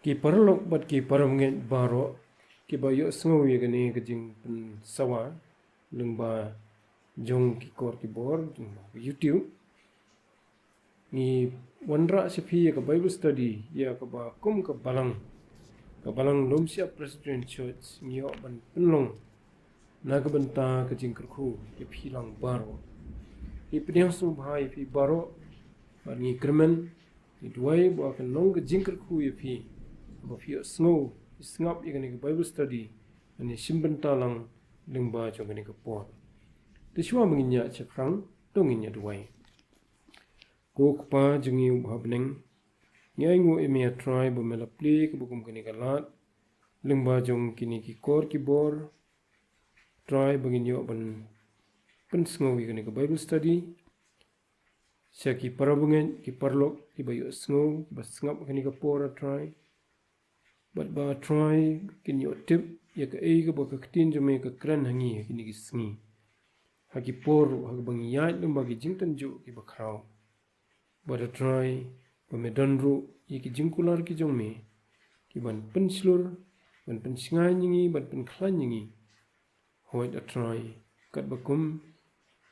ki parlok bat ki paramnget baro ki ba yo sngo ye gani ka jing pen sawa lungba jong ki kor ki bor YouTube ni wanra sepi ka Bible study ya ka ba kum ka balang lomsia President Church ni yo ban penlong na ka banta ka jing kerku ye philang baro i pediang su bhai phi baro ba ni kermen ni duai ba ka long ka jing kerku ye phi ba phi snow snap ye ka Bible study ani simban talang lengba jong ka por te shwa menginya chakrang tonginya duai ko kpa jungi bhabneng ngai ngo emia tribe mela play ka bukum kani kalat lengba jong kini ki kor ki bor try bangin yo ban pen sngo wi kani ka Bible study saki parabungen ki parlok ki bayo sngo ki bas ngap kani ka por try but ba try kin yo tip ya ka ei ka ba ka tin jome ka kran hangi kini ki sngi haki por hak bang ya lumba ki jingtan ju ki ba khrao but try ba me donru ki jingkular ki jome ki ban penslur ban pensingai nyingi ban penklan nyingi hoi da try kat bakum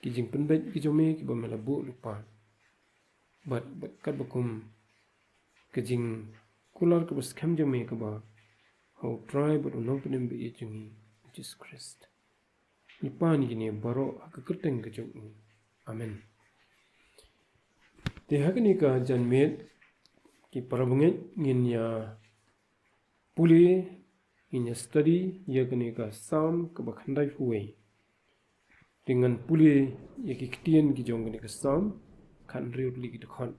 ki jing penbet ki jome ki ba melabu lupa but kat bakum ki jing kular ka bas kham jome ka ba how try but unong penem be jungi Jesus Christ ni pan gini baro ka kerteng ka jong amen te hakni ka janmet ki parabnget ngin ya puli in ya study ya kani ka sam ka ba khandai huwe dengan puli ya ki ktien ki jong kani ka sam khan riut li ki khon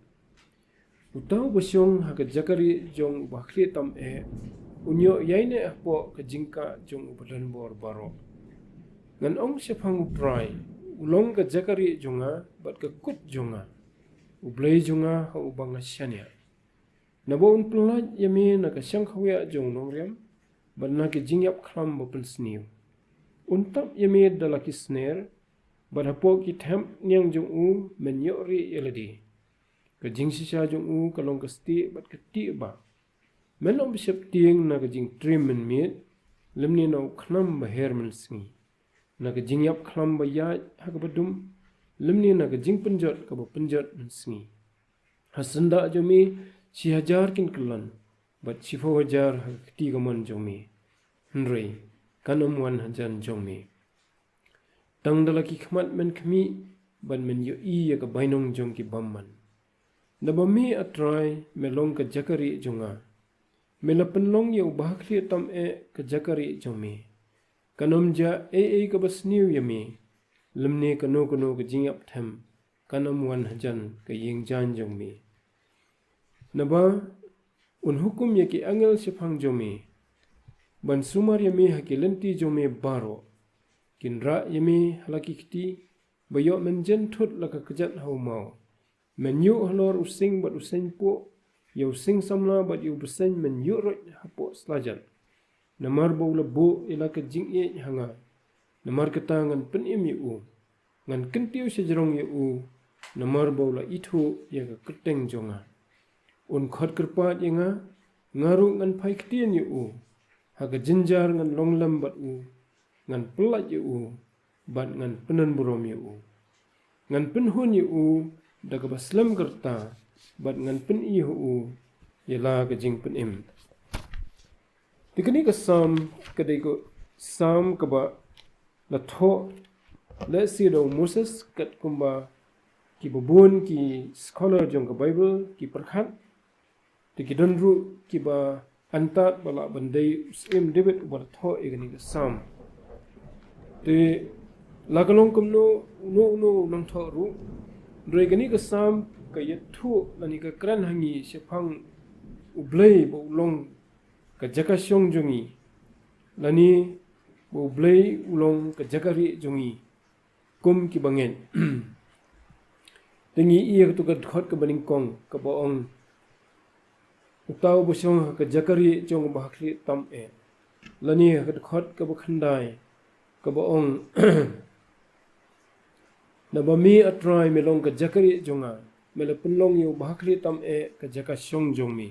utau bosyong ha ka jakari jong ba khli tam e unyo yaine po ka jingka jong ubadan bor baro ngan ong se phang try ulong ka jakari jonga bat ka kut jonga ublei jonga ha ubanga syania nabo un plaj yami na ka syang khawya jong nongrem ban na ki jingyap khlam bo pen sniu un tap yami dalaki snare ban ha po ki tham nyang jong u men yori yeladi ka jingsi sha jong u ka long ka sti bat ka ti ba melom bishop tieng na ka jing trim men mit lemni no khlam ba her men sngi na ka jingyap khlam ba ya ha ka badum lemni na ka jing penjot ka ba penjot men sngi hasanda jomi 6,000 kin kulan bat 4,000 ti ka mon jomi hnrei kanam 1,000 jomi tang dala ki khmat men khmi ban men yo i ya ka bainong jong ki bamman nabami atrai melong ka jakari jonga melapenlong ye ubahkhli tam e ka jakari jomi kanomja e ka basniu yami lemne kano ka jingyap tham kanam 1,000 ka yingjan jomi naba un hukum ye ki angel sifang jomi ban sumar yami hakilenti jomi baro kinra yami halaki kiti bayo menjen thut laka kajat haumau menyu halor using bat using po yo sing samla bat yu besen menyu rot hapo slajan namar bawla bo ilaka jing e hanga namar katangan pen imi u ngan kentiu sejerong ye u namar bawla ithu ye ka keteng jonga un khot kerpat yenga ngaru ngan phai ktien ye u haga jinjar ngan longlam bat u ngan pelat ye u bat ngan penan burom ye u ngan pen hun ye u daga baslam kerta bat ngan pen i u yela ka jing pen im tikani ka sam kadai ko sam ka ba la tho le si do Moses kat kumba ki babun ki scholar jong ka Bible ki perkhat tiki donru ki ba antat bala bandai sim David bar tho egani ka sam te lakalong kumno no nang tho ru regani ka sam ka yathu lani ka kran hangi sephang ublei bo long ka jaka syong jongi lani bo blei ulong ka jakari jongi kum ki bangen tengi iya tu ka khot ka baning kong ka baong utau bo syong ka jakari jong ba khli tam e lani ka khot ka ba khandai ka baong na ba mi atrai melong ka jakari jonga mela penlong yu ba khli tam e ka jaka syong jong mi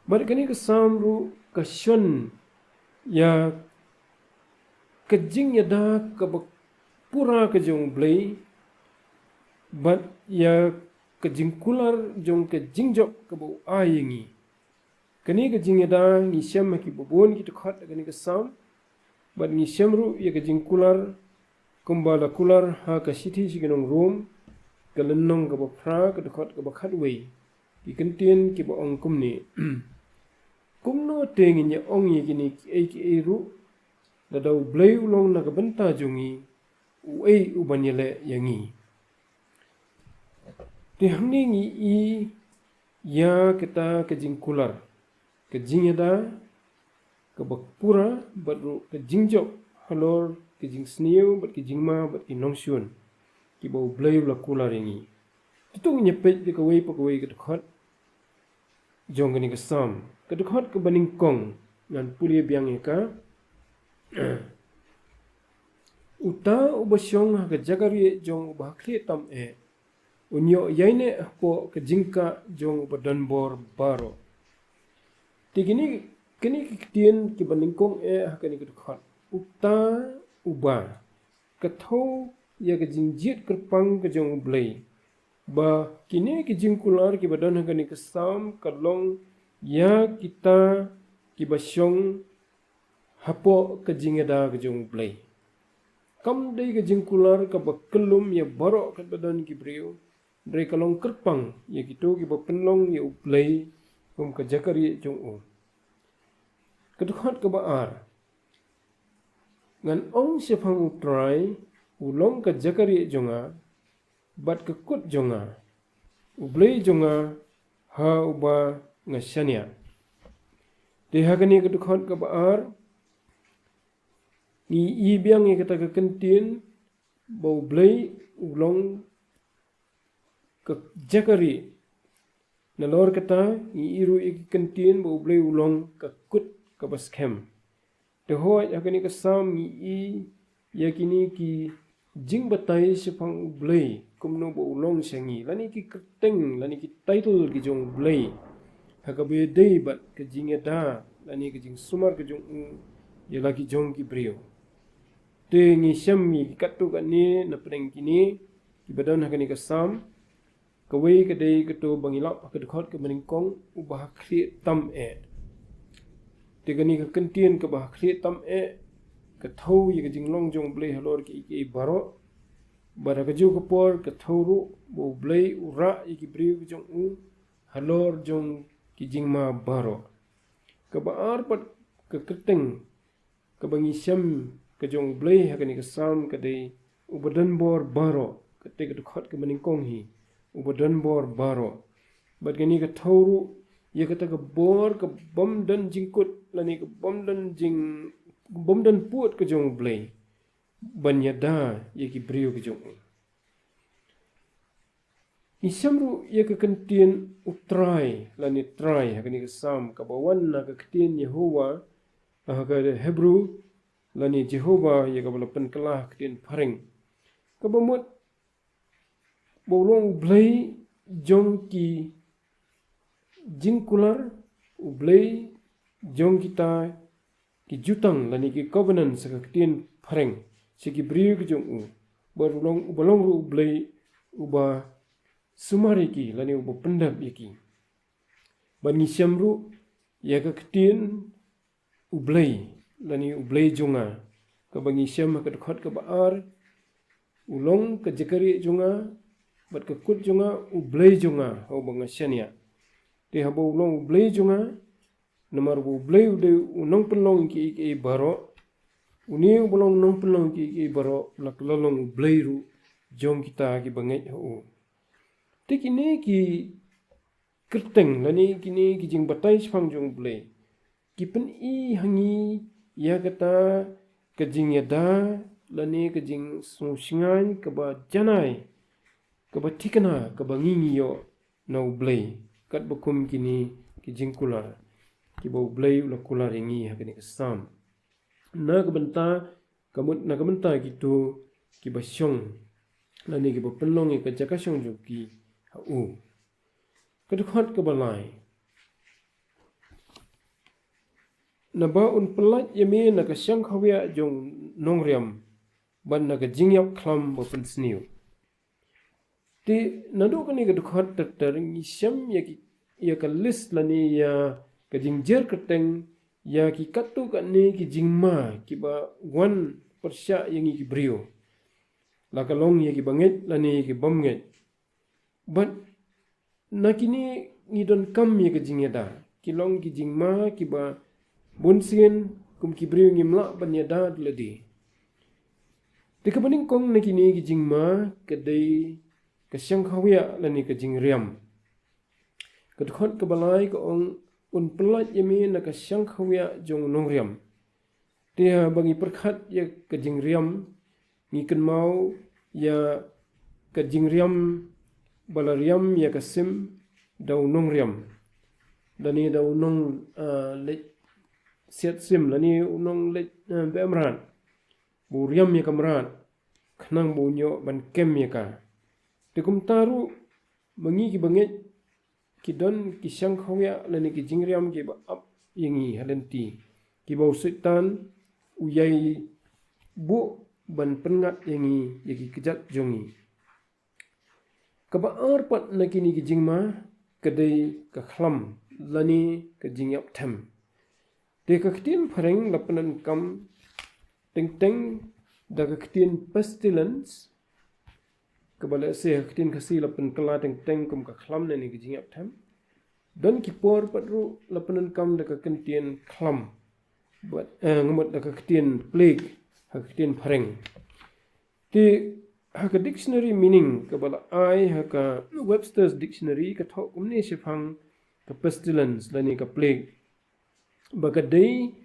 But kani ka samru ka shon ya ka jing ya da ka ba pura ka jong blay but ya ka jing kular jong ka jing job ka ba ayengi kani ka jing ya da ni shem ki bobon ki to khat kani ka sam but ni shemru ya ka jing kular kumbala kular ha ka sithi siginong rom ka lennong ka ba phra ka to khat wei ki kentien ki ba ong kumni kumno tengin ya ong yi gini ki e ru da dau blay ulong na ka benta jongi u ei u banyele yangi ti hamni ngi i ya kita ka jing kular ka jing da ka bakpura badru ka jing job halor ka jing sniu bat ka jing ma bat ki nongshun ki bau blay ula kular yangi tutung nyepet de ka wei pa ka wei ka khat jong gani ka sam ka khat ka baning kong ngan pulia biang ka uta ubasyong ka jagari jong bahkli tam unyo yaine po ka jingka jong badanbor baro tigini kini kitien ki baning kong hakani ka khat uta uba ka tho ya ka jingjit kerpang ka jong blay ba kini ki jingkular ki badan hakani ka sam ka long ya kita ki basyong hapoh ka jingeda ka jong blay kam dei ka jingkular ka bakelum ya baro ka badan ki brio dre kalong kerpang ya gitu ki bapenlong ya blay kum ka jakari jong o kedukhat ka baar ngan ong sepang utrai ulong ka jakari jonga bat ka kut jonga blay jonga ha uba ngasanya dehagani kedukhat ka baar ni i biang ye kata ka kentin bau blay ulong ka jakari nalor kata ni iru i kentin bau blay ulong ka kut ka baskem de hoy hakani ka sam ni i yakini ki jing batai sepang blay kumno bau ulong sangi lani ki keteng lani ki title ki jong blay hakabe dei bat ka jingeda lani ki jing sumar ka jong ya lagi jong ki brio te ngi shammi katu ka ni na preng kini ki badan hakani ka sam ka wei ka dei ka to bangilap ka dekhot ka meningkong ubah khri tam te gani ka kentien ka bah khri tam ka thau ye ka jinglong jong blay halor ki baro bara ka ju ka por ka thoru bo blay ura ye ki brio jong halor jong ki jingma baro ka baar pat ka keteng ka bangi syam ka jong blay hakani ka sam ka dei ubadan bor baro ka te ka dekhot ka meningkong hi ubadan bor baro bat gani ka thoru ye kata ka bor ka bomdan jingkut lani ka bomdan puat ka jong blay banyada ye ki brio ka jong isamru ye ka kentien utrai lani trai hakani ka sam ka bawan na ka ketien Yehova ka Hebrew lani Jehova ye ka balapan kelah ketien paring ka bamut bolong blay jong ki jingkular blay jong kita ki jutang lani ki covenant sa ketien pareng sigi brio ki jong balong ru blay uba sumari ki lani uba pendap yaki bani syamru ya ka ketien ublay lani ublay jonga ka bangi syam ka dekhot ka baar ulong ka jakari jonga bat ka kut jonga ublay jonga ho bangasania te habo ulong ublay jonga namar ublay ude unong pelong ki baro uni ulong nong pelong ki baro lak lolong ublay ru jong kita ki bangai ho te kini ki kerteng lani kini ki jing batai spang jong blay ki pen i hangi ya kata ka jing yada lani ka jing sunsingai ka ba janai ka ba tikana ka ba ngingiyo na ublay kat bakum kini ki jing kular ki ba ublay ula kular yangi hakani sam na ka benta kamut na ka benta gitu ki ba syong lani ki ba penlong ka jaka syong jo ki ha u ka dekhot ka balai na ba un pelat yemi na ka syang khawia jong nongriam ban na ka jingyap khlam ba pensniu ti nadu kani ka dukhat ter ngi syam ya ka list lani ya ka jingjer keteng ya ki katu ka ni ki jingma ki ba wan persya yang ki brio la ka long ya ki banget lani ki bomnget but nakini ngidon kam ya ka jingyada ki long ki jingma ki ba bunsien kum ki brio ngimla ban yada ledi ti ka baning kong nakini ki jingma ka dei ka syang khawia lani ka jingriam ka dukhat ka balai ka ong un pelat yemi na ka syang khawia jong nongriam dia bagi perkhat ya ka jingriam ngi kan mau ya ka jingriam balariam ya ka sim dau nongriam dani dau nong le siat sim lani nong le bemran bu riam ya kamran khnang bu nyo ban kem ya ka tikum taru mangi ki banget ki don ki syang khawya lani ki jingriam ki ba ap yangi halenti ki bau setan uyai bu ban pengat yangi yaki kejat jongi kaba arpat nakini ki jingma kadai ka khlam lani ka jingyap tham te ka ktin phareng lapanan kam teng teng da ka ktin pestilence kabala se ktin khasi lapan kala teng teng kum ka khlam lani ki jingyap tham dan ki por patru lapanan kam da ka kentien khlam but ngamot da ka ktin plague ha ktin phareng ti haka dictionary meaning kabala ai haka Webster's dictionary ka thok kumni sifang ka pestilence lani ka plague baka dei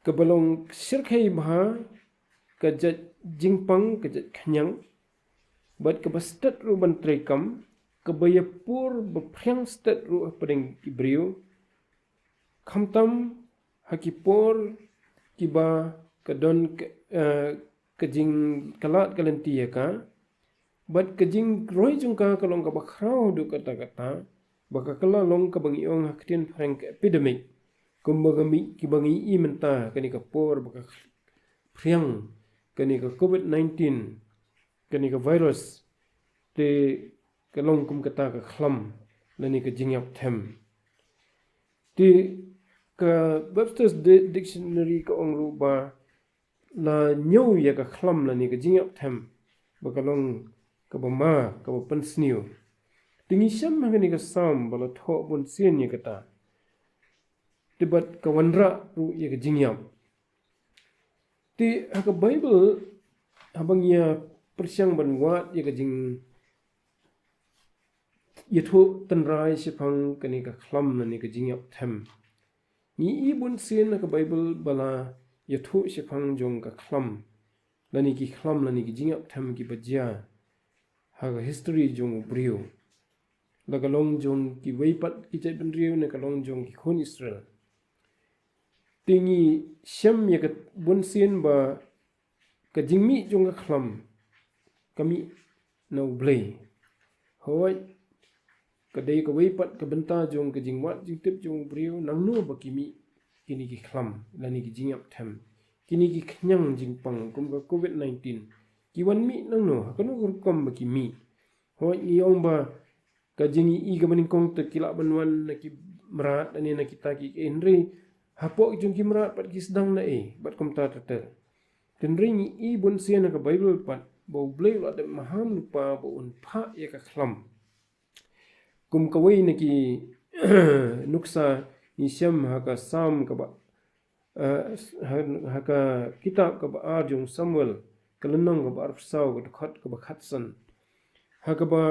kabalong sirkhai bha ka jat jingpang ka jat khanyang bat ka bastat ru ban trekam ka bayapur baphyang stat ru padeng ibrio khamtam hakipor kiba kadon kajing kalat kalentia ka bat kajing roi jungka kalong ka bakhrau du kata kata baka kala long ka bangiong haktin frank epidemic kumbagami kibangi I menta kani ka por baka phriang kani ka covid-19 kani ka virus te kalong kum kata ka khlam lani ka jingyap them ti ka Webster's dictionary ka ongru ba la nyau ya ka khlam lani ka jingyap them bakalong ka bama ka pansniu tingi syam ngani ka sam bala tho bun sien ya kata tibat ka wanra ru ya ka jingyap ti ka bible habang ya persyang ban wat ya ka jing yatho tanrai sipang kani ka khlam lani ka jingyap them ni ibun sien ka bible bala yatho sipang jong ka khlam lani ki khlam lani ki jingyap them ki bajia ha history jong brio la kalong jong ki weipat ki chai ban rio na kalong jong ki khon Israel tingi syam ya ka bun sien ba ka jingmi jong ka khlam kami no blay hoi kadai ka weipat ka benta jong ka jingwat jingtip jong brio nangno ba kimi kini ki khlam lani ki jingyap them kini ki khnyang jingpang kum ka covid-19 ki wan mi nangno kanu kum ba kimi hoi iong ba ka jingi I ka baning kong te kila banwan na ki merat ani na kita ki enri hapoh jong ki merat pat ki sedang na bat kum ta tatel tenri ni I bun sia na ka bible pat bau blai la de maham lupa bo un pha ya ka khlam kum kawai na ki nuksa ni syam ha ka sam ka ba haka kitab ka ba jong Samuel kalenong ka ba arfsau ka khat ka ba khatsan haka ba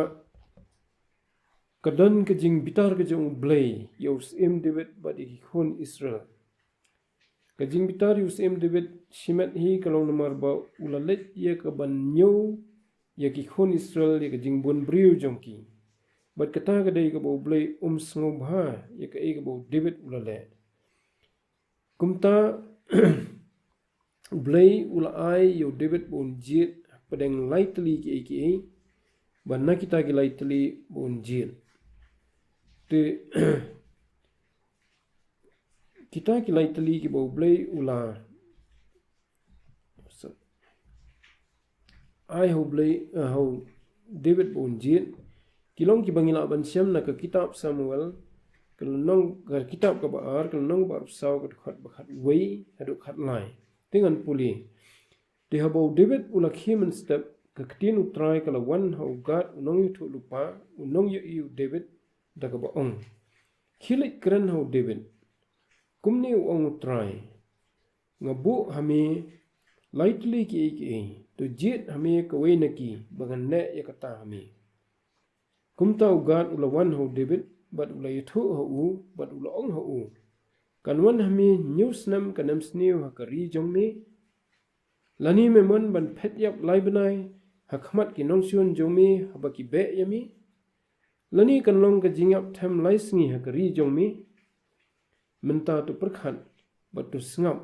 kadon ka jing bitar ka jong blay yos em David ba di khon Israel ka jing bitar yos em David shimat hi kalong namar ba ulalet ya ka ban nyo ya ki khon Israel ya ka jing bun brio jong ki bat kata ka dai ka bo blay sngob ha ya ka ka bo David ulalet kumta blay ulai yo David bon jit padeng lightly ki banna kita ki lightly bon jit te kita kilai teli ki bau blei ula ai ho blei ho David bon jit kilong ki bangila ban siam na ka kitab Samuel kalnong ka kitab ka baar kalnong bar saw ka khat wei hadu khat lai dengan puli di habau David ula khimen step ka ktin utrai kala wan ho gat unong yu thu lupa unong yu David daga ba ong khilik kran ho David kumni ong utrai ngabu hami lightly ki to jit hami ka wei naki bangan ne ya kata hami kumta ugat ula wan ho David but ula yuthu ho u but ula ong ho u kan wan hami news nam kanam sniu ha kari jong mi lani me mon ban phet yap lai banai hakmat ki nong syun jong mi habaki be yami lani kan long ka jingyap tham lai sngi ha kari jong mi menta tu perkhat but tu sngap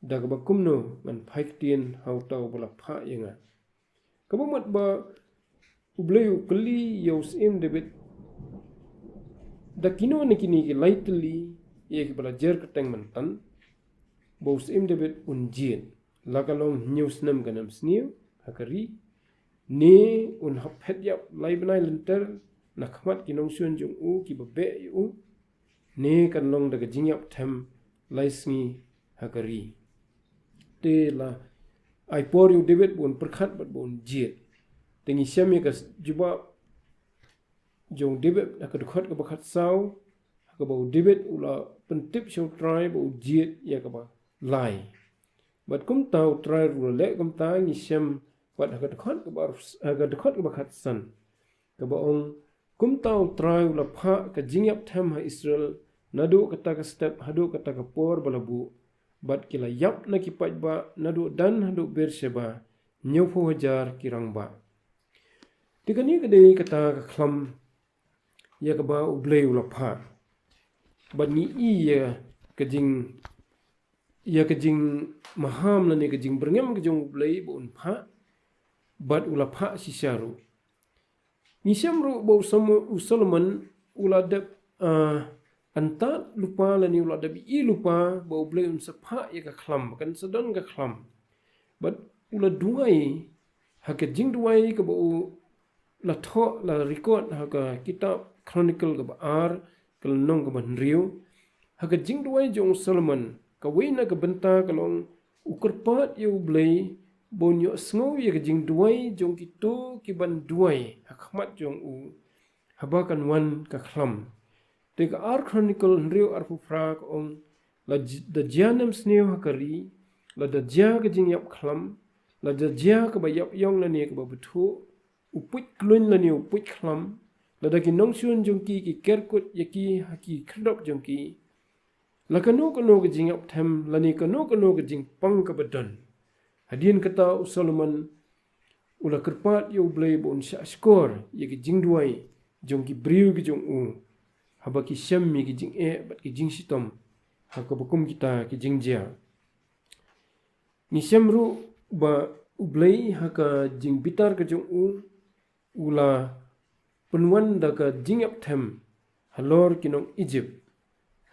daga ba kumno man phaik tien hau tau bala pha yenga kabumat ba ubleu kli yos im David dakino nikini ki lightly ye ki bala jer kateng mantan bos im David unjien lakalong news nam ganam sniu hakari ne un haphet yap lai banai lenter nakhmat ki nong syun jong u ki babe u ne kan long daga jingyap tham lai sngi hakari te la ai por yu David bon perkhat bat bon jiet tengi syam ka juba jong David ka dukhat ka bakhat saw ka bau David ula pentip show try bau jiet ya ka ba lai bat kum tau try ru le kum ta ngi syam bat ka dukhat ka bakhat san ka ba ong kum tau try ula pha ka jingyap tham ha Israel nadu kata ka step hadu kata ka por balabu bat kila yap na kipat ba nadu dan hadu Beersheba nyopo hajar kirang ba tikani kadai kata ka khlam ya ka ba ublei ula pha bat ni iya ka jing maham la ne ka jing berngam ka jong ublei bon pha bat ula pha sisyaru ni syamru bo Solomon ula de anta lupa la ni ula dabi I lupa ba ublei un sapha ya ka khlam kan sadon ka khlam but ula duai ha ka jing duai ka ba la tho la record ha ka kitab chronicle ka ba ar kal nong ka ban riu ha ka jing duai jong Solomon ka weina ka benta ka long ukurpat ya ublei bon yo sngo ya ka jing duai jong ki to ki ban duai ha khmat jong u habakan wan ka khlam Teka ar chronicle nriu ar fufra ka ong la da janam sneu hakari la da ja ka jing yap khlam la da ja ka ba yap yong la ne ka ba buthu uput klun la ne uput khlam la da ki nong syun jong ki kerkut yaki haki khdop jong ki la kano ka jing yap tham la ne kano ka jing pang ka badan hadin kata Solomon ula kerpat yo blay bon sha skor yaki jing duai jong ki briu ki jong u habaki syam mi ki jing bat ki jing sitom hakabakum kita ki jing jia ni syam ru ba ublei haka jing bitar ka jong u ula penwan da ka jing ap them halor kinong Egypt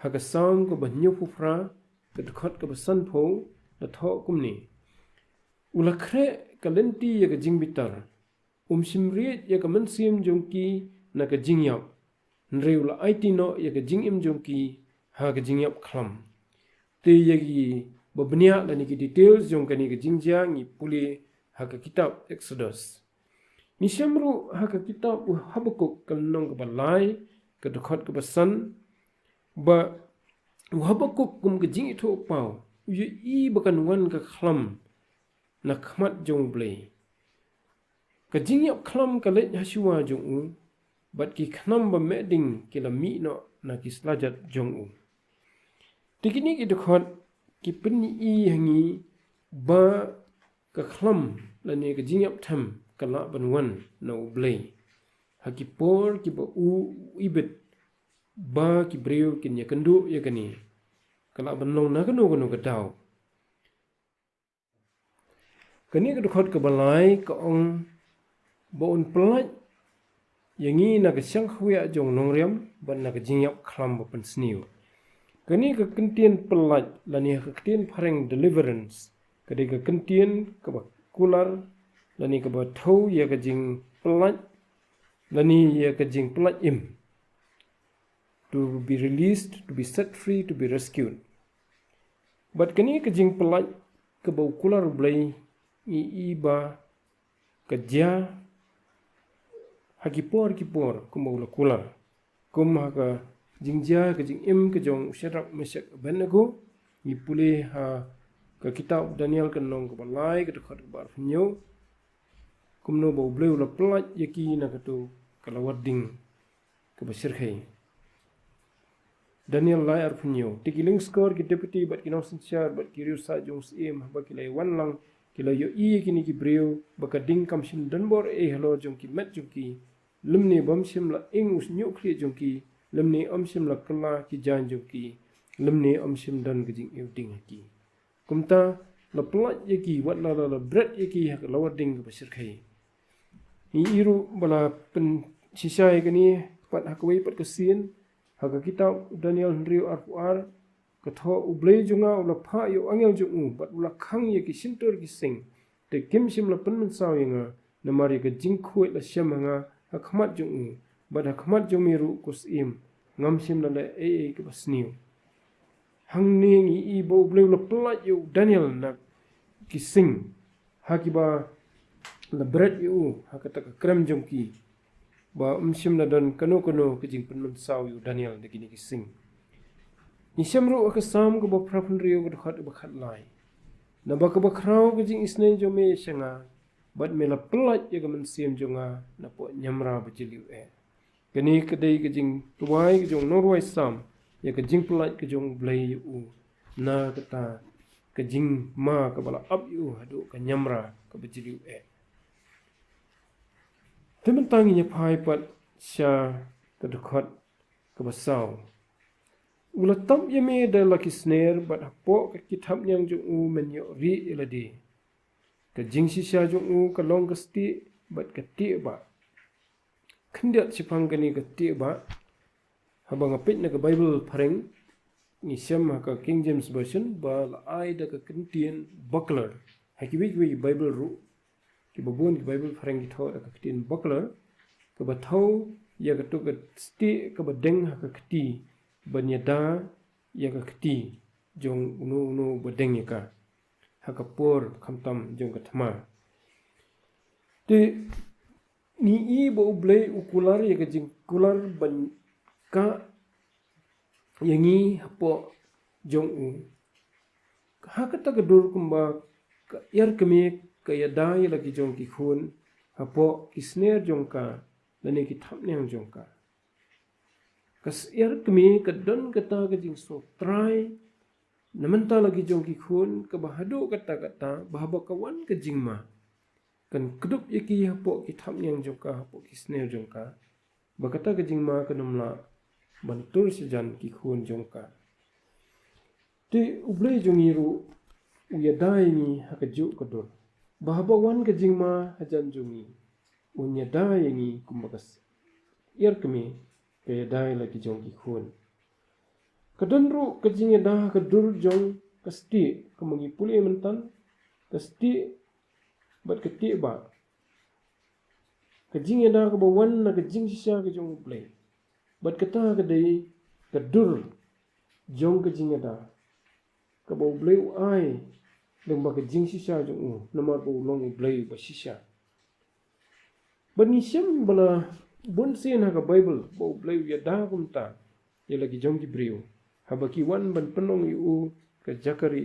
haka sam ko ba nyu fufra ka khot ka ba san pho da tho kumni ula khre ka lenti ya ka jing bitar simri ya ka mansim jong ki na ka jing yap nreula aitino ya ka jing im jong ki ha ka jing yap khlam te yagi babnya la ni ki details jong ka ni ka jing jang ni puli ha ka kitab Exodus ni syamru ha ka kitab Habakuk kal nong ka balai ka khot ka basan ba Habakuk kum ka jing itho pau yu I bakan wan ka khlam na khmat jong blei ka jing yap khlam ka le hashua jong u bat ki khnam ba meding kila mi no na ki slajat jong u tikini ki khot ki pinni I hangi ba ka khlam la ne ka jing yap tham kala ban wan no blei ha ki por ki ba u ibet ba ki breu ki nya kandu ya kani kala ban long na kano ka daw kani ka khot ka balai ka ong bon plaj yangi na ka syang khwya jong nongrem ban na ka jingyap khlam ba pan sniu Kani ka kentian pelat lani ka kentian pareng deliverance. Kadi ka kentian ka ba kular lani ka ba thau ya ka jing pelat lani ya ka jing pelat im. To be released, to be set free, to be rescued. But kani ka jing pelat ka ba kular blai iba ka ja hakipor kumau la kular. Kum haka jingja ke jing im ke jong Shadrach Meshach Abednego ni pulih ha ke kitab Daniel ke nong ke balai ke dekat ke bar penyo kum no bau bleu la pelat yaki na ke tu kalawat ding ke bersirkai Daniel lai ar penyo tikiling skor ke deputy bat kinau sensyar bat kiriu sa jong sim ba kilai wan lang kila yo i kini ki breu baka ding kam sim danbor halo jong ki met jong ki lemni bam sim la ing us nyuk kri jong ki lemni sim la kala ki jan jong ki lemni sim dan ke jing ding ki kumta la pelat yaki wat la bread yaki hak lawat ding ke bersirkai ni iru bala pen sisai kani pat hakwai pat kesin hak kitab Daniel riu ar katho ublei junga ula pha yo angel jungu bat ula khang yaki sintur ki sing te kim sim la pen saw yanga namari ke jing khoi la shamanga hakmat jungu bat hakmat jumiru kusim ngam sim la ke basniu hang ni i bo bleu la pelat yo Daniel na ki sing hakiba la bread yo hakata ka krem jongki ba sim la dan kano ke jing pen saw yo Daniel de kini ki sing ni semru ka sam ko ba prapun rio ko khat ba khat lai na ba ka ba khrau ke jing isne jo me sanga bat me la pelat ya ka men sim jonga na po nyamra ba jiliu kani ke dei ke jing tuai ke jong norway sam ya ke jing pelat ke jong blai u na kata ke jing ma ka bala up yu hadu ka nyamra ka bejiliu temen tangi nya phai pat sha ka dekat ka basau ula tam ye me da la kisner bat hapo ka kitab nyang jong u men yo ri iladi ka jing si sha jong u ka long ka sti bat ka ti ba khendiat sipang kani ka ti ba habang apit na ka bible pareng ni siam ka King James version ba la ai da ka kentian buckler hakiwi bible ru ki babun ki bible pareng ki tho da ka kentian buckler ka ba thau ya ka tu ka sti ka ba deng ha ka kti banyada ya ka kti jong no ba deng ya ka ha ka por khamtam jong ka thama te ni i bo blai ukular ya ka jing kular ban ka yangi hapo jong u hakata ka dur kumba ka yar kemi ka yada ya lagi jong ki khun hapo kisner jong ka lani ki thapnyang jong ka kas yar kemi ka don kata ka jing so try namanta lagi jong ki khun ka bahado kata bahaba kawan ka jing ma kan kedup yaki hapo ki thapnyang jong ka hapo kisner jong ka bakata ka jing ma ka namla bantur sejan ki khun jong ka te ublei jongiru uyadai ni hakaju kadur bahaba wan ka jing ma hajan jongi unyadai ni kumbakas yar kemi ke dai lagi jong ki khun kadonru ka jing da ka dur jong kasti kemangi puli mentan kasti bat keti ba ka jing da ka bawan na ka jing sisa ka jong ublei bat kata ka dei ka dur jong ka jing da ka bo bleu ai leng ba ka jing sisa jong u namar bo long bleu ba sisa bani sem bala bon sen ha ka bible bo bleu ya da kum ta ya lagi jong ki breu ha ba ki wan ban penong yu ka jakari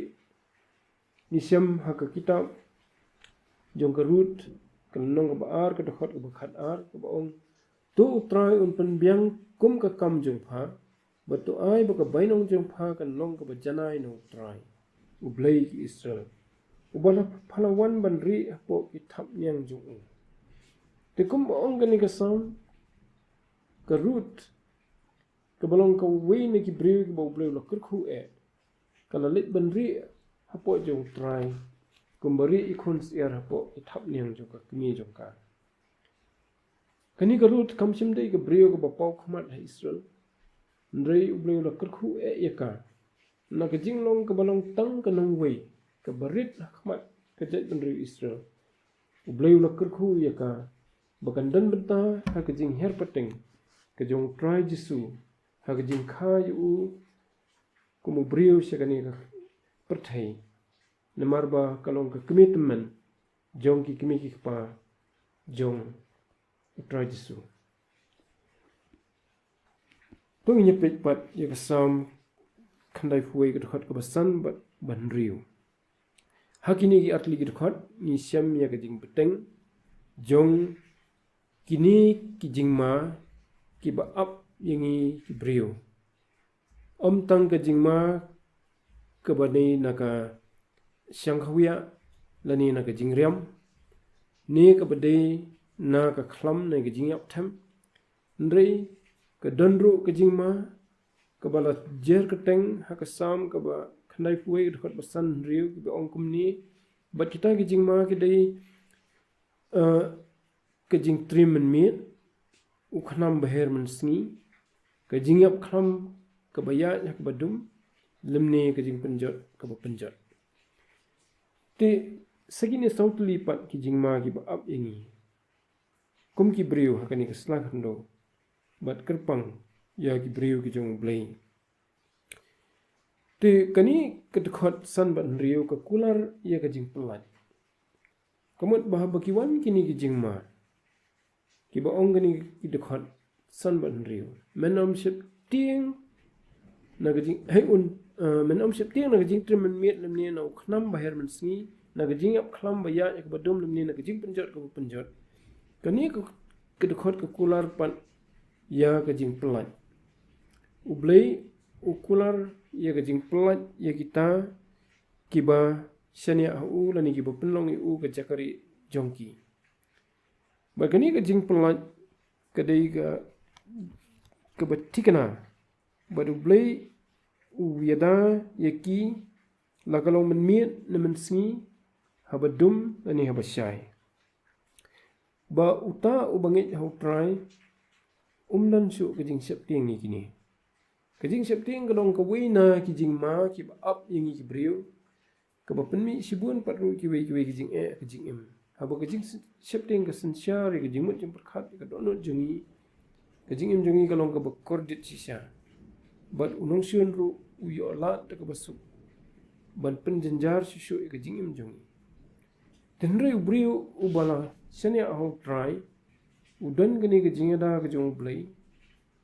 ni sem ha ka kitab jong ka rut ka nong ka ba ar ka dokhat ka ba khat ar ka ba ong tu try un pen biang kum ka kam jong pha ba tu ai ba ka bainong jong pha ka long ka ba janai no try u blai ki Israel u bala phalawan ban ri po ki thap nyang jong u te kum ba ong ka ni ka sam ka root ka balong ka wei ne ki breu ki ba bleu la kur khu ka la lit ban ri hapo jong try kum bari i khun siar hapo ki thap nyang jong ka kmi jong ka kani ka root kam sim dei ka breu ka ba pau khmat ha Israel ndrei ubleu la kur khu ya ka na ka jinglong ka balong tang ka nang wei ka barit khmat ka jai penri Israel ublei ula kerku ya ka bakan dan benta ha ka jing her pateng ka jong try Jesu ha ka jing kha yu kumu brio syakani ka perthai namarba kalong ka commitment jong ki kimi ki pa jong try Jesu tung nyepet pat ya ka sam khandai fuai ka khat ka basan bat ban riu hakini ki atli ki khat ni syam ya ka jing beteng jong kini ki jing ma ki ba up yangi ki brio om tang ka jing ma ka bani naka syang khawia lani naka jing riam ni ka bade na ka khlam na ka jing yap tham ndrei ka donru ka jing ma ka bala jer ka teng ha ka sam ka ba khandai fuai ka khat basan riu ki ba ong kum ni bat kita ki jing ma ki dei ka jing trim men mit u khnam baher men sngi ka jing yap khlam ka baya ya ka badum lemne ka jing penjot ka ba penjot te sagini sautli pat ki jing ma ki ba ap yangi kum ki brio ha kani ka slang hando bat kerpang ya ki brio ki jong blei te kani ketkot san ban rio ka kular ya ka jing pelat kamut bah bakiwan kini ki jing ma ki ba ong kani ki dekhot san ban rio menom sip ting na ka jing hai un menom sip ting na ka jing trim men met lemne na khnam baher men sngi na ka jing ap khlam ba ya ka badum lemne na ka jing penjot ka penjot kani ka ketkot ka kular pan ya ka jing pelat ublei ukular ya ka jing pelat ya kita kiba syania hu lani kiba penlong u ka jakari jongki bagani ka jing pelat kadai ka batikana badu blei u yada yaki lakalong men miet na men sngi habadum lani habashai ba uta ubangit hau try umdan su ka jing sep tiang ni kini ka jing sep tiang ka dong ka wina ki jing ma ki ba up yangi ki brio ka ba penmi sibun patru ki wei ki jing ka jing em haba ka jing sep tiang ka sensyar ka jing mut jing perkhat ka donot jungi ka jing em jungi ka long ka ba kordit sisa bat unong syun ru u yo lat ka basu ban penjenjar susu ka jing em jungi tenre brio ubala senia ho try udan gani ka jing da ka jong blai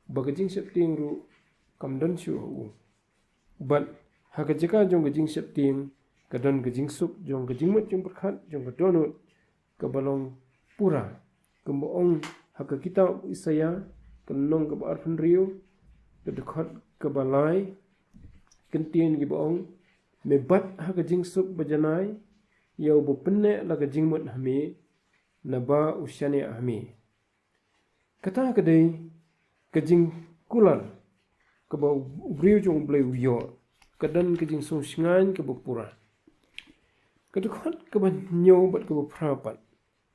ba ka jing sep tiang ru kamdan shu u bat ha ka jaka jong ka jing sep tiang ka don ka jing sup jong ka jing mut jong perkhat jong ka donut ka balong pura ka moong ha ka kita isaya ka nong ka ba arfan rio ka dekhat ka balai kentien ki boong me bat ha ka jing sup bajanai yau bo penne la ka jing mut hame na ba usyane hame kata ka dei ka jing kular ka ba brio jong blei yo ka dan ka jing so shngan ka ba pura ka dekhat ka ba nyo bat ka ba phrapat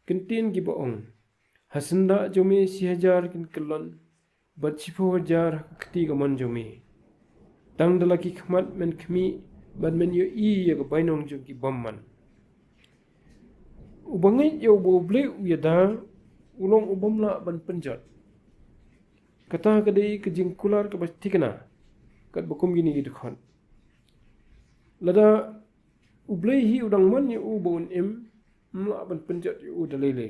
kentien ki boong hasenda jome 1000 kin kelon bat 1000 khti ka mon jome tang dala ki khmat men khmi ban men yo i ya ka bainong jong ki bomman ubangai yo bo blei uyada ulong ubamla ban penjat kata ka dei ka jing kular ka ba tikna kat bakum gini ki dekhat lada ublei hi udang man yo u bon em mla ban penjat yo dalele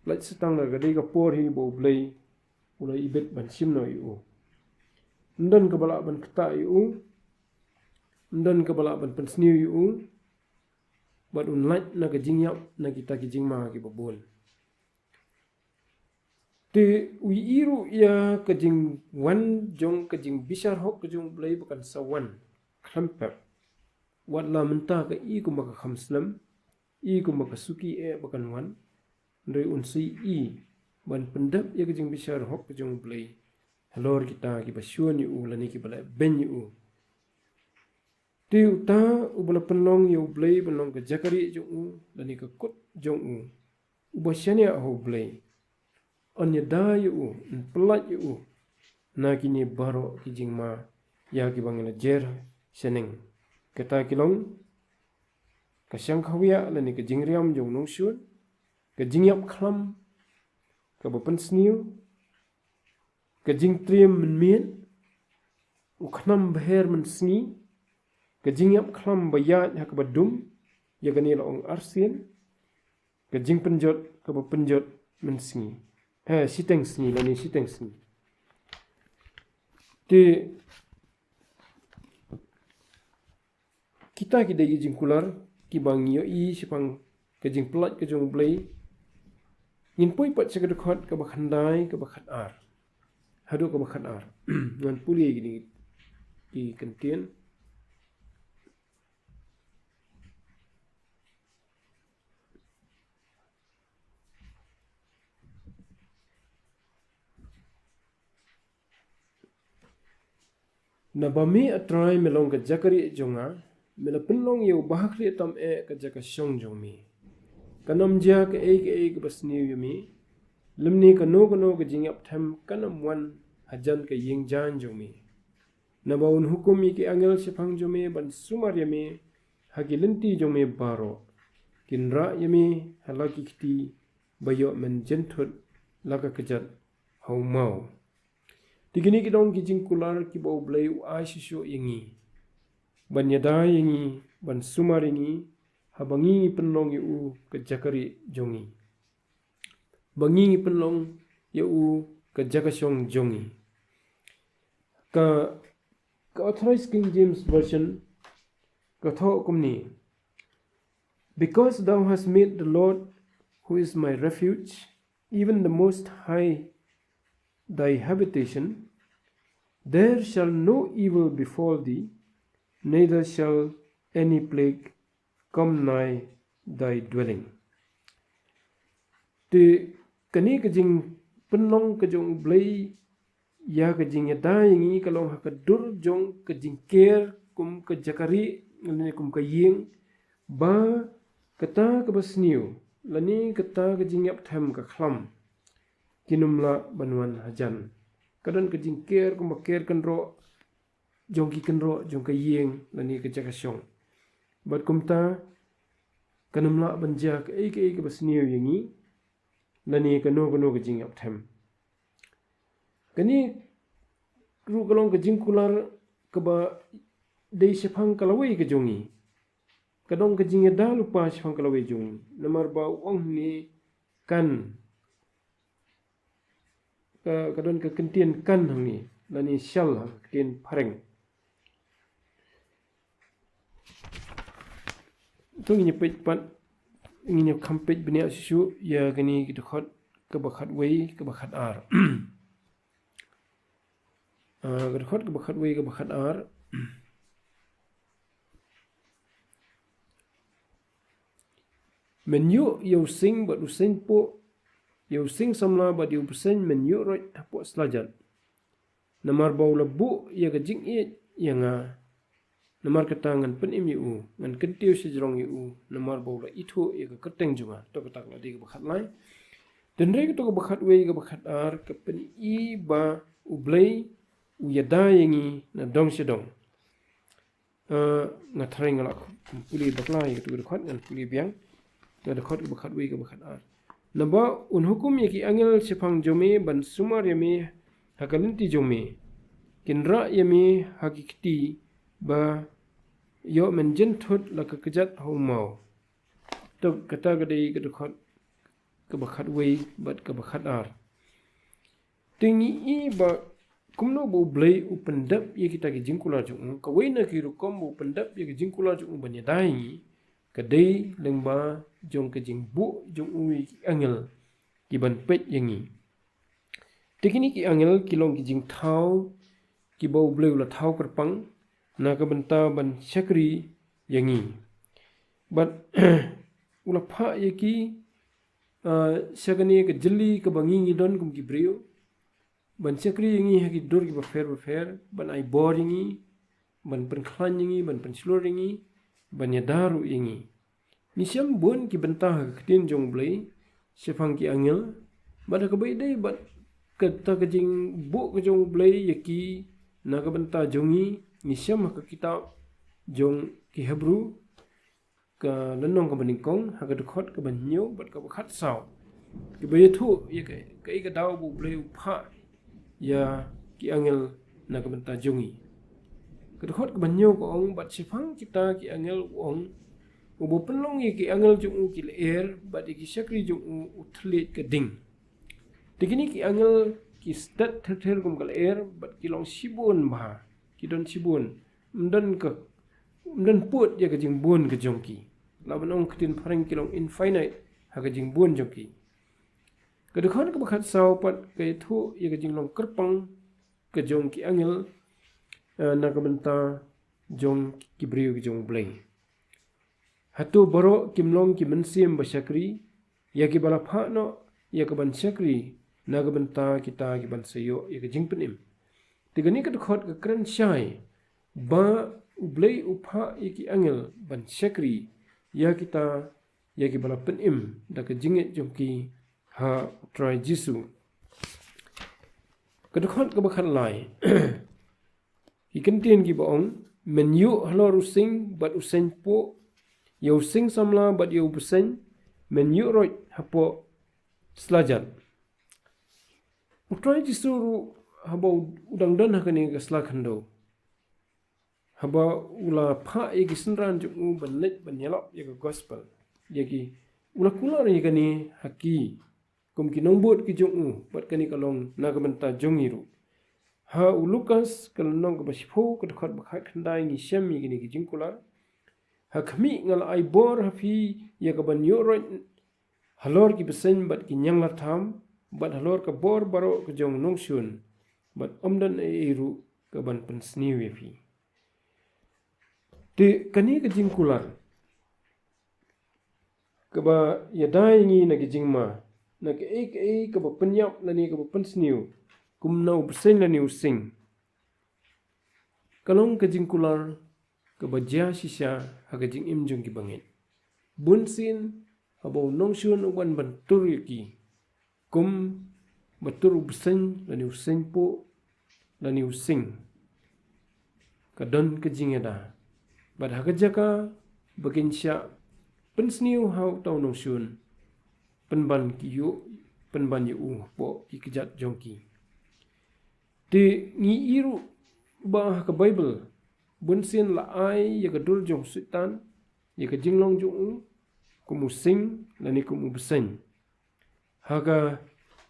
lait setang la ka dei ka por hi bo blei ulai ibet ban sim no yo ndan ka bala ban kata yo ndan ka bala ban pensniu yo bat un lait na ka jing yap na kita ki jing ma ki babol te ui iru ya ka jing wan jong ka jing bisar hok ka jong blai bukan sawan klampep wat la menta ka i ku maka khamslam i ku maka suki bukan wan ndai un si i ban pendap ya ka jing bisar hok ka jong blai halor kita ki basyuan yu lani ki bala ben yu te uta ubala penlong yu blai penlong ka jakari jong u lani ka kut jong u ubasyane ho blai anya da yu pelat yu na kini baro ki jing ma ya ki bangela jer seneng kata kilong ka syang khawia lani ka jingriam jong nong syun ka jingiap khlam ka bapan sniu ka jingtriam men mien u khnam bher men sni ka jingiap khlam bayat ha ka badum ya gani la ong arsien ka jing penjot ka bapenjot men sni siteng sni lani siteng sni ti kita ki jing kular ki bang yo I sipang ka jing plat ka jong blai ngin pui pat se ka khot ka bakhandai ka bakhat ar hadu ka bakhat ar ngan puli gini ki kentien na bami atrai melong ka jakari jonga mela penlong yo bahakri tam ka jaka shong jomi kanam ja ka ka basni yumi limni ka no ka jingap tham kanam wan hajan ka yingjan jomi na baun hukumi ki angel sipang jomi ban sumar yami hagilinti jomi baro kinra yami halaki kiti bayo men jentut laka kejat haumau tigini kidong ki jingkular ki bau blai u aisisho yangi ban yada yangi ban sumar yangi habangi penlong yu ke jakari jongi bangi penlong yu ke jakashong jongi ka authorized King James version ka tho kumni because thou hast made the Lord who is my refuge even the most high thy habitation, there shall no evil befall thee, neither shall any plague come nigh thy dwelling. Ti kani kajing penlong kajong blai ya kajing yada yangi kalong hakadur jong kajing ker kum kajakari lani kum kaying ba kata kabasniu lani kata kajing yap tham ka khlam kinumla banwan hajan kadon kajing ker kum ker kanro jong ki kanro jong kaying lani kajakashong bat kumta kanumla banja ka kabasniu yangi lani kano kajing yap tham kani ru kalong kajing kular kaba dei sepang kalawai kajongi kadong kajing da lupa sepang kalawai jongi namar ba ong ni kan kadon ka kentien kan hang ni lani shal kentien pareng tu ni pet pat ni kampet benia sisu ya kani kidkhot kabakhat wei kabakhat ar kidkhot kabakhat wei kabakhat ar menu yo sing but usen po yo sing samla but yo usen menu right hapoh selajat namar bau lebu ya kajing i yanga namar ketangan pen imiu ngan kentiu sejrong yu namar bau la itu ya ka keteng juga to ketak la di bakhat lai den re to bakhat we ka bakhat ar ka pen i ba ublei u yada yangi na dong sedong na threng la puli baklai ka tu khot ngan puli biang ka khot ka bakhat we ka bakhat ar naba un hukum yaki angel sipang jome ban sumar yami hakalinti jome kinra yami hakikti ba yo men jentut la ka kejat haumau to kata gadai ka khot ka bakhat we bat ka bakhat ar tingi i ba kumno bo blai u pendap ye kita ki jingkula jung ka we na ki rukom bo pendap ye ki jingkula jung ban yadai kadai lengba jong ke jing bu jong ui angel ki ban pet yangi tikini ki angel kilong ki jing thau ki bau bleu la thau kerpang na ka benta ban chakri yangi but ula pha yaki sagani ke jeli ke bangi don kum ki brio ban chakri yangi ha ki dur ki ba fer ban ai bor yangi ban pen khlan yangi ban pen slur yangi ban yadaru yangi nisyam bon ki benta ketin jong blai sefang ki angel bada ka bai dai bat kata kajing bu ke jong blai yaki na ka benta jongi nisyam ka kita jong ki Hebrew ka lenong ka beningkong ha ka dekhot ka banyo bat ka bakhat sau ki bayathu ya ka daw bu bleu pha ya ki angel na ka benta jongi ka dekhot ka banyo ko ong bat sifang kita ki angel ong ubo penlong ki angel jong ki leer bat ki syakri jong uthlit ka ding tikini ki angel ki stat thel kum ka leer bat ki long sibun ba ki don sibun mdan put ya ka jing bun ka jongki laban ong ketin parang kilong infinite ha ka jing bun jongki ka dekhon ka bakhat sau pat ka thu ya ka jing long kerpang ka jongki angel na ka benta jong ki briu ki jong blai hatu boro kimlong ki mensim basyakri ya ki bala pha no ya ka ban syakri na ka benta kita ki ban sayo ya ka jing penim tigani ka dekhot ka kran syai ba blai upha ya ki angel ban syakri ya kita ya ki bala penim da ka jinget jongki ha try jisu ka dekhot ka bakhat lai ki kentien ki baong men yu halor using bat useng po yo sing samla bat yo buseng men yu roi hapoh selajat try jisu haba udang dan hakani ka slakhando haba ula pha ye ki senran ju banlet banyalap ye ka gospel ye ki ula kula ni kani haki kum ki nombot ki jong bat kani kalong na ka benta jongiru ha ulukas kal nong ka basipho ka dekhot bakhat khandai ngi shem mi gini ki jingkula ha khmi ngal ai bor ha fi ye ka ban yo roi halor ki besen bat ki nyang la tham bat halor ka bor baro ka jong nong shun bat omdan eru ka ban pensni we fi te kani ka jingkular ka ba yadai ngi na ki jingma na ka ka ba penyap na ni ka ba pensniu kum nau besen la ni using kalong ka jingkular ka ba ja shisha ha ka jing im jong ki bangit bunsin abo nong shun wan ban tur ki kum batur besen la ni using po la ni using ka don ka jingeda bad hakajaka bakin sya pensniu hau tau nong shun penban kiyu penban yu po ki kejat jongki de ngi iru ba ka bible bunsin la ai ya ka dul jong sutan ya ka jinglong jong kumu sing la ni kumu besen haga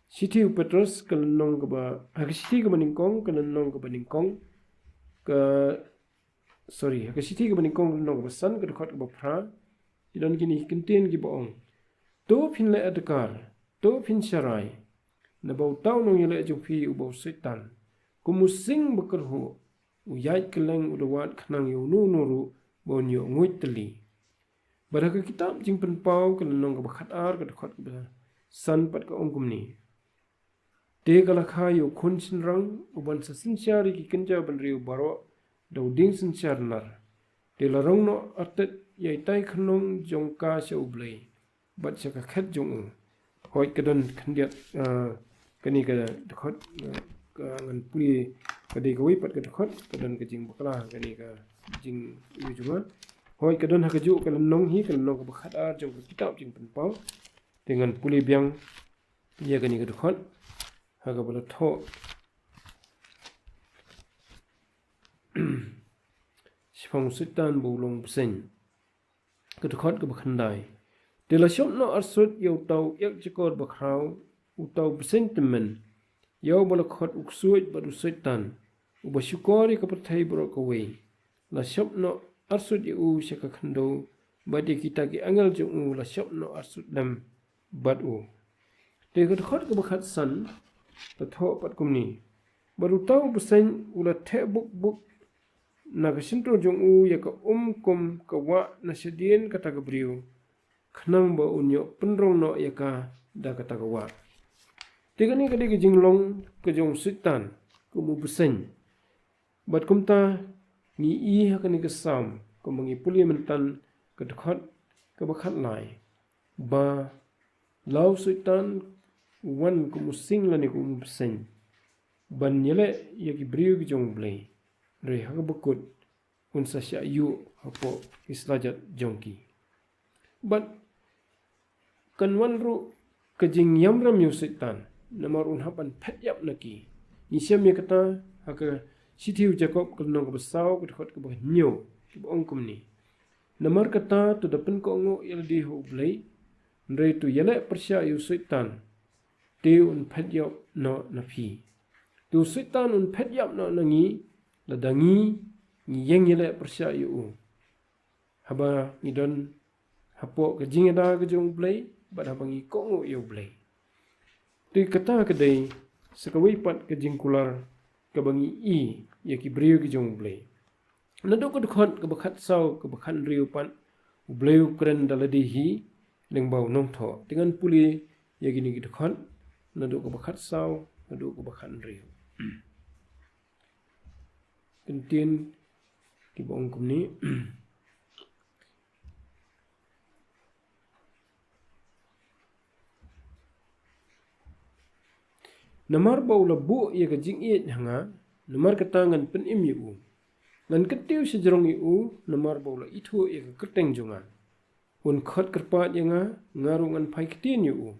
siti petrus kalnong ka ba haga siti ka maningkong kalnong ka baningkong ka sorry ka siti ka baningkong kalnong ka basan ka dekhot ka bapra idon kini kenten ki baong to phin le adkar to phin sharai na bau tau nong yele ju phi u bau setan kumu sing bakar ho u yai keleng u dawat khnang yu nu nuru bon yo nguit teli baraka kitab jing pen pau kalnong ka bakhat ar ka dekhot ka san pat ka ongkum ni te kala khayo khun sin rang uban sa sin syari ki kenja ban riu baro dau ding sin syar nar te la rong no atet yai tai khnong jong ka sha ublei bat sa ka khat jong hoi ka don khandiat kani ka dekhot ka ngan puli ka de goi pat ka dekhot ka don ka jing bakla kani ka jing yu juma hoi ka don ha ka ju ka nong hi ka nong ka bakhat ar jong ka kitab jing pen pau dengan puli biang ya kani ka dekhot ha ka bala tho sifang sutan bolong besen ka dekhot ka bakhandai de la shop no arsut yo tau yak chikor bakrau u tau besen temen yo bala khot uksuit badu sutan u basyukori ka pathai bro ka we la shop no arsut yu shaka khando badi kita ki angal ju la shop no arsut dam bad u de ka dekhot ka bakhat san ta tho pat kumni baru tau besen ula the buk na ka sintro jong u ya ka kum ka wa na sedien kata ka briu khnang ba unyo penrong no ya ka da kata ka wa tigani ka de jinglong ka jong sitan ku mu besen bat kumta ni i ha ka ni ka sam ko mangi puli mentan ka dekhot ka bakhat lai ba law sitan wan ku musing la ni ku mu besen ban yele ya ki briu ki jong blei re ha ka bakut unsa sya yu hapoh islajat jongki. But kanwan ru kajing yamram yu setan namar un hapan pet yap naki. Ni syam ya kata haka sitiu Jacob kelnong besau kedkhot ke nyo ke ongkum ni. Namar kata tu dapen ko ngo ildi hu blai ndre tu yele persya yu setan. Te un pet yap no nafi. Tu setan un pet yap no nangi ladangi ni yang yele persya yu. Haba ngidon hapoh kajing ada kajong blai bad habangi ko ngo yu blai. Tu kata kedai sekawai pat kajing kular kabangi i ya ki briu ki jong blai. Nado ko dekhot ke bakhat sau ke bakhan riu pan blai kren daladi hi leng bau nong tho dengan puli ya gini ki dekhot nado ko bakhat sau nado ko bakhan riu. Kentin ki bong kum ni namar bau labu ya ka jing iet hanga namar katangan pen im yu ngan ketiu sejerong yu namar bau la itu ya ka keteng jonga un khot kerpat yanga ngaru ngan pai ketin yu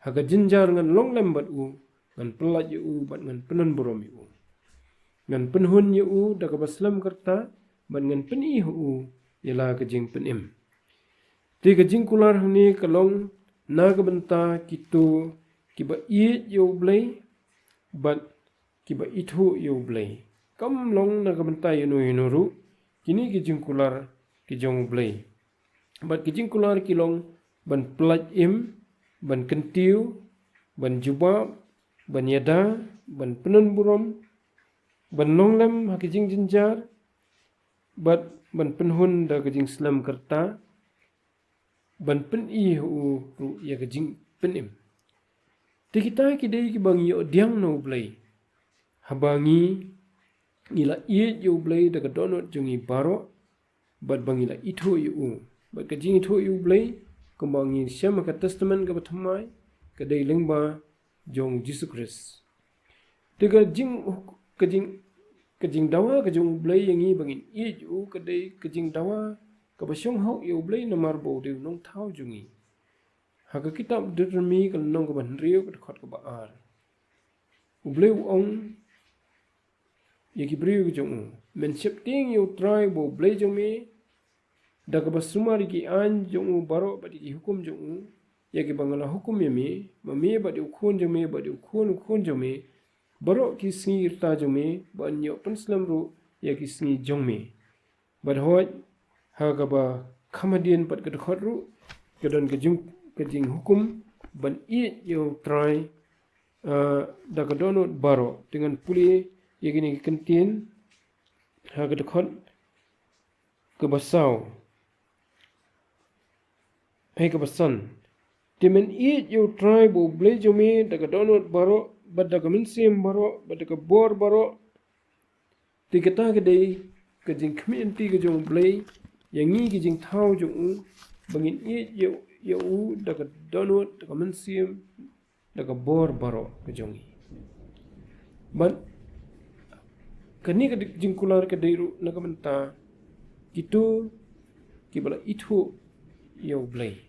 haga jinjar ngan long lembat u ngan pelat yu bat ngan penan borom yu ngan penhun yu da ka baslam kerta bat ngan pen i hu yala ka jing pen im ti ka jing kular ni kalong na ka benta kitu kiba iet yu blai but kiba itu yu blai kam long na ka benta yu ru kini ki jing kular ki jong blai but ki jing kular ki long ban pelat im ban kentiu ban jubab ban yada ban penan burom ban longlem ha ki jing jinjar but ban penhun da ka jing slam kerta ban pen i hu ru ya ka jing pen im. Ti kita ki dei ki bangi odiang no blai. Habangi ila iet yu blai da ka donot jungi baro bat bangi la itu yu bat ka jing itu yu blai kumbangi syam ka testament ka bathamai ka dei lengba jong Jesus Christ. Ti ka jing dawa ka jong blai yangi bangin iet yu ka dei ka jing dawa ka basyong hau yu blai namar bo de nong thau jungi. Haka kitab Deuteronomy kalau nong ke banriu ke dekat ke baar. Ubleu ong ya ki briu jong men septing you try bo blei jong me da ke basumar ki an jong baro ba di hukum jong ya ki bangala hukum ya me mame ba di ukhon jong me ba di ukhon jong me baro ki singi ta jong me ba nyo penslam ru ya ki singi jong me ba hoj ha ka ba khamadian pat ke dekat ru ke don ke jong kajing hukum ban iet yo try da ka donot baro dengan puli ya gini kentin ha ka dekhot ke basau hai ka basan timen iet yo try bo blei jome da ka donot baro bad da ka minsim baro bad da ka bor baro ti kata ke dei kajing community ke jong blei yang ngi ke jing thau jong bangin iet yo ya da ka donut da ka mensim da ka bor baro ke jongi ban kani ka jingkular ke deiru na ka menta kitu ki bala itu ya blai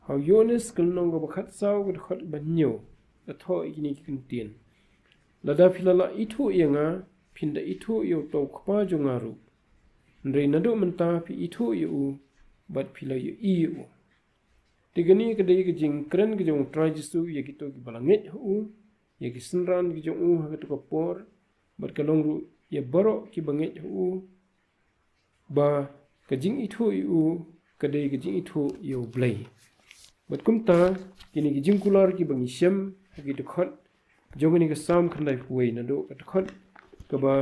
how yones kal nong ka bakhat saw ka khot banyo ka tho igini ki kintin lada filala itu yanga pinda itu yo to khpa jongaru ndre nadu menta pi itu yu bat pila yu yu Tigani ke dei ke jing kren ke jong try jisu ya kito ki balanget hu ya ki senran ki jong ha to por bar kalong ru ya baro ki banget hu ba ke jing itu yu ke dei ke jing itu yu blai bat kumta kini ki jing kular ki bangi syam ha ki dekhot jong ni ke sam khandai huai na do ka dekhot ka ba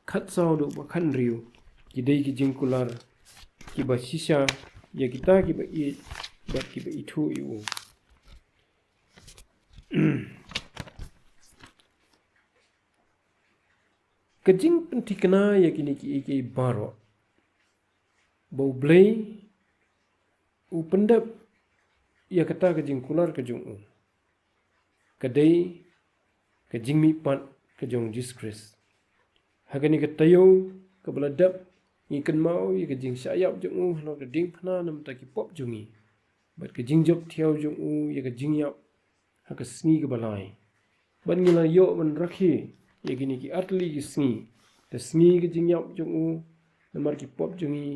khat saw do ba khan riu ki dei ki jing kular ki ba shisha ya kita ki ba i bat ki ba itu yu kajing pentikna ya kini ki baro bau blai u pendap ya kata kajing kular kajung kadai kajing mi pat kajong Jesus Christ hagani katayo kebeladap ikan mau ye ke jing syayap jong lo ke ding phana nam ta ki pop jongi bat ke jing job thiau jong ye ke jing yap ha ke sngi ke balai ban ngila yo man rakhi ye gini ki atli ki sngi te sngi ke jing yap jong namar ki pop jongi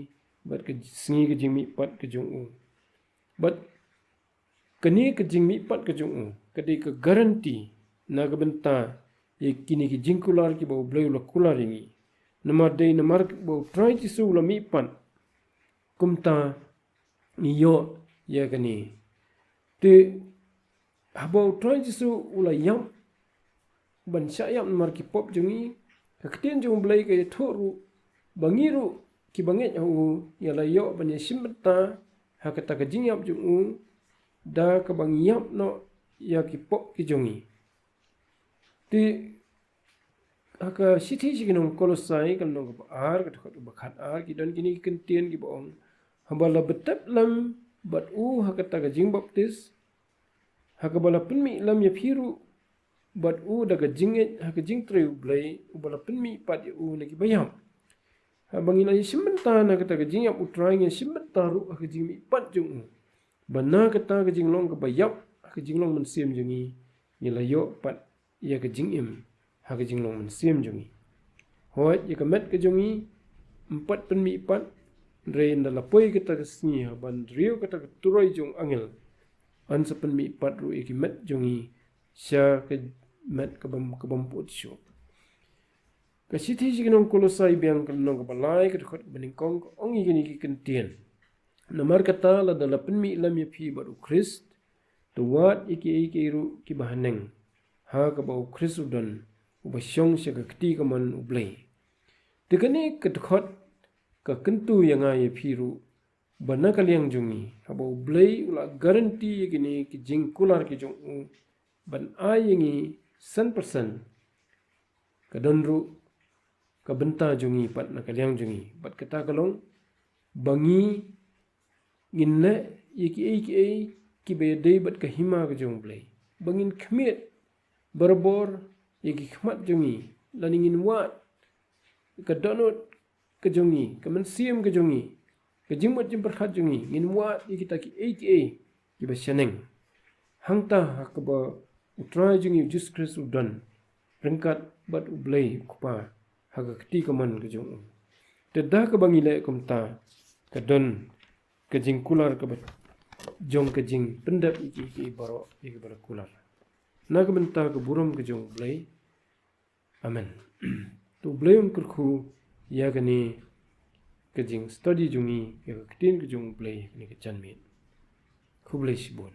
bat ke sngi ke jing mi pat ke jong bat kini ke jing mi pat ke jong ke de ke garanti na ke benta ye kini ki jing kular ki bau bleu la kular ini namar de namar bau try ti su la mi pat kumta ni yo ya kani te habau try ti su ula yam ban syayam namar ki pop jongi ka ketien jong blai ke thoru bangiru ki banget hu ya la yo ban ye simbata ha kata ka jing yap jong da ka bang yap no ya ki pop ki jongi ti haka sithi siginong kolosai kan nong ar ka thot bakhat ar ki don kini kentien ki bong habala betap lam bat haka ta ka jing baptis haka bala penmi lam ya phiru bat daga jinget haka jing tre blai bala penmi pat ya na ki bayam habangin ay simbenta na kata ka jing yap utrai nge simbenta ru haka jing mi pat jong bana kata ka jing long ka bayap haka jing long man sim jongi ni la yo pat ya ka jing im haka jing long man sim jongi hoi ya ka met ka jongi empat penmi pat rein da lapoi kata ka sni ban rio kata ka turoi jong angel an sa penmi pat ru ki met jongi sya ka met ka bam pot syo ka sithi siginong kolosai biang ka nong ka balai ka khot baning kong ongi gini ki kentien namar kata la dala penmi lam ya phi baru Christ to wat iki ru ki bahaneng ha ka bau Christ udan uba syong sya ka kti ka man ublai tekani ka khot ka kentu yang ya phi ru bana kaliang jongi ha bau blai ula garanti gini ki jing kular ki jong ban ayengi 100% ka donru ka benta jongi pat na kaliang jongi bat kata kalong bangi ginna iki ki be dei bat ka hima ka jong blai bangin khmet berbor iki khmat jongi laningin wat ka donut ka jongi ka mensiam ka jongi ka jimbat jim berkhat jongi ngin wat iki ta ki ba shaneng hangta hakba utrai jongi Jesus Christ udan rengkat bat ublai kupa haga kti ka man ka jong te da ka bangile kumta ka don ka jing kular ka bat jong ka jing pendap iki baro iki baro kular na ka benta ka buram ka jong blai amen tu blai kurku ya gani ka jing study jongi ya ka ktin ka jong blai ni ka chanmi khu blai sibon